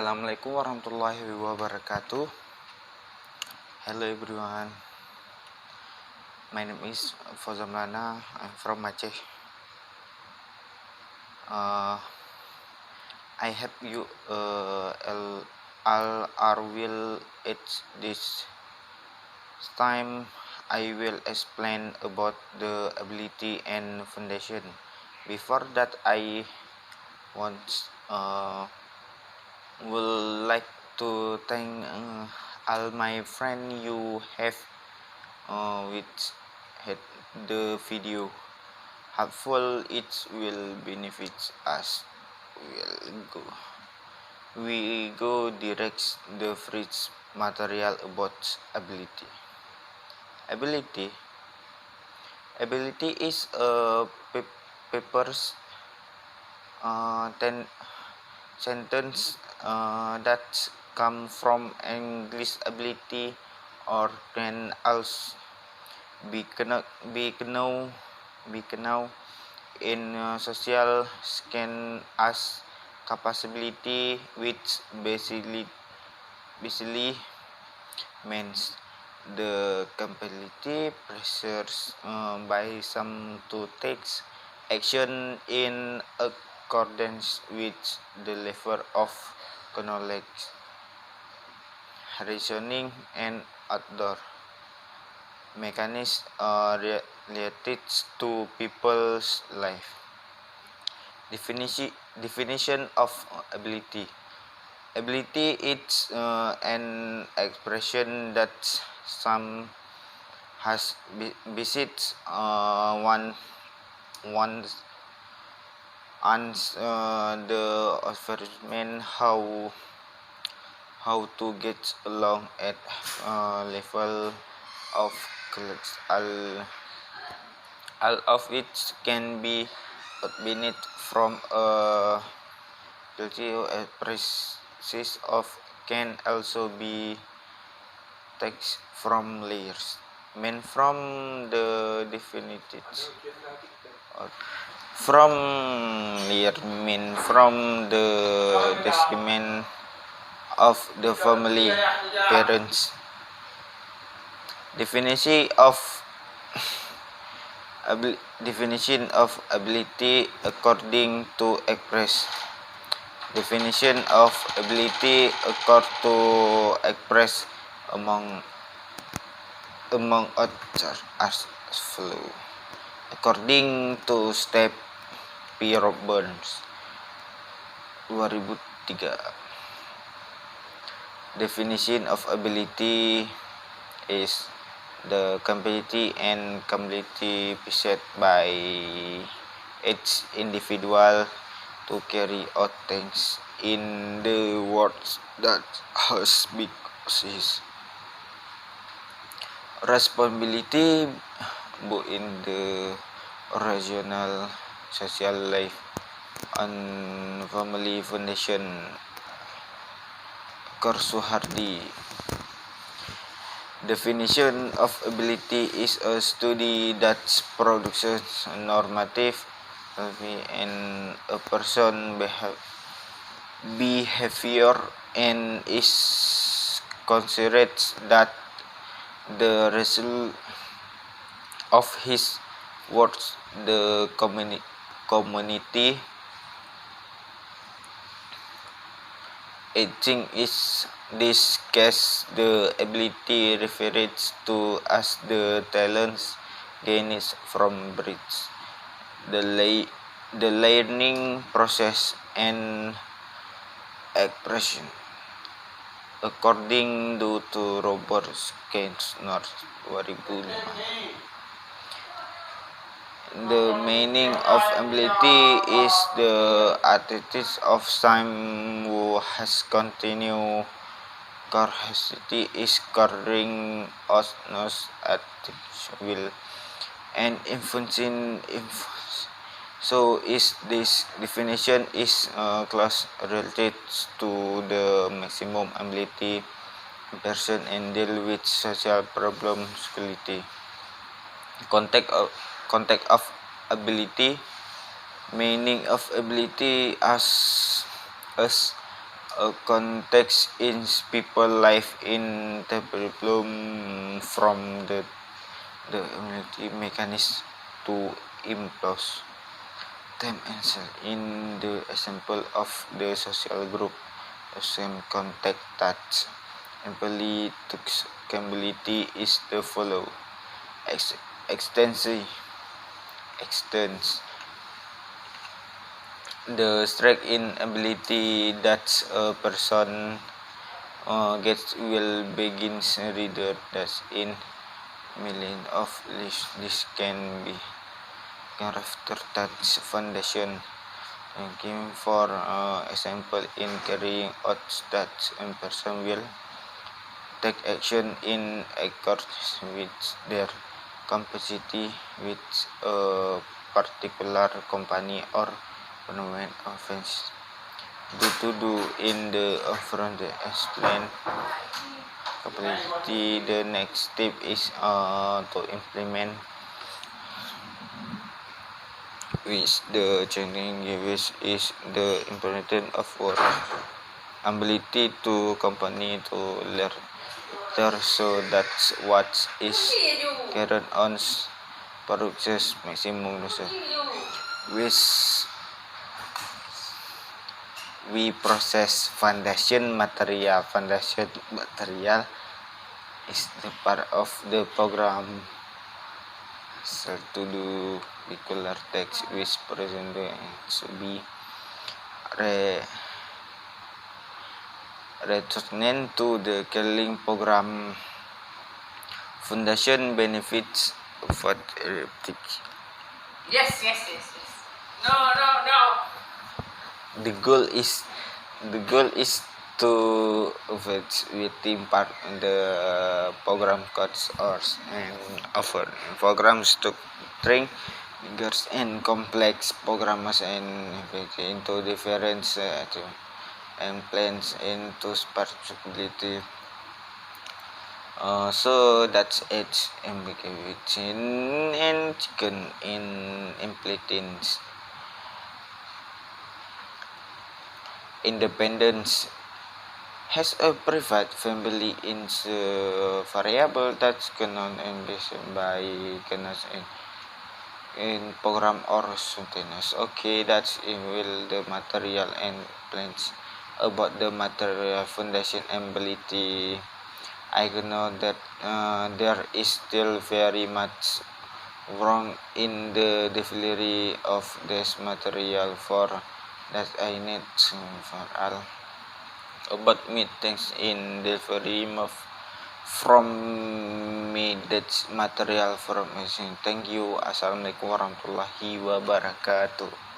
Assalamualaikum warahmatullahi wabarakatuh. Hello everyone. My name is Fauzan Lana. I'm from Aceh. I have you will it's this time I will explain about the ability and foundation. Before that, I want would like to thank all my friends you have which had the video helpful. It will benefit us. We go direct the first material about ability. Ability is a paper's sentence that come from English ability or can also be known in social scan as capability, which basically means the capability pressures by some to take action in accordance with the level of knowledge, reasoning, and other mechanisms related to people's life. Definition of ability. Ability is an expression that some has visits one's the achievement how to get along at level of class. All of it can be obtained from a process of can also be text from layers. Mean from the definitive from layer mean from the descendant of the family parents. Definition of ability according to express. Definition of ability according to express among others as follow. According to Step P. Robbins 2003. Definition of ability is the capacity and capability possessed by each individual to carry out things in the world that has been possessed. Responsibility both in the regional social life and family foundation. Karsuhardi. Definition of ability is a study that produces normative and a person behavior and is considered that the result of his works the community. I think is this case the ability refers to as the talents gained from birth, the learning process and expression. According to Robert Kensner 2005. The meaning of ability is the attitude of someone who has continued curiosity is carrying out attention will and influencing. So is this definition is class related to the maximum ability person and deal with social problems. Context of ability. Meaning of ability as A context in people life in the problem from the immunity mechanism to impose them answer in the example of the social group of same contact touch applicability is the follow extension extends the strength in ability that a person gets will begins reader that's in million of this can be character touch foundation thinking for example in carrying out that a person will take action in accordance with their capacity with a particular company or government offense to do in the front explain capacity. The next step is to implement which the changing which is the implementation of work ability to company to learn there, so that's what is carried on process maximum which we process foundation material is the part of the program so to do particular text which present to be returning to the killing program foundation benefits for Yes. No. the goal is to within part in the program codes or and offer programs to train figures and complex programmers and into different and plans into responsibility. So that's it ambiguity and chicken in implementings. Independence has a private family in the variable that's cannot ambition by cannot in program or something. Okay, that's in will the material and plans about the material foundation ability. I know that there is still very much wrong in the delivery of this material for that I need for all about me things in delivery of from me that's material from me. Thank you. Assalamualaikum warahmatullahi wabarakatuh.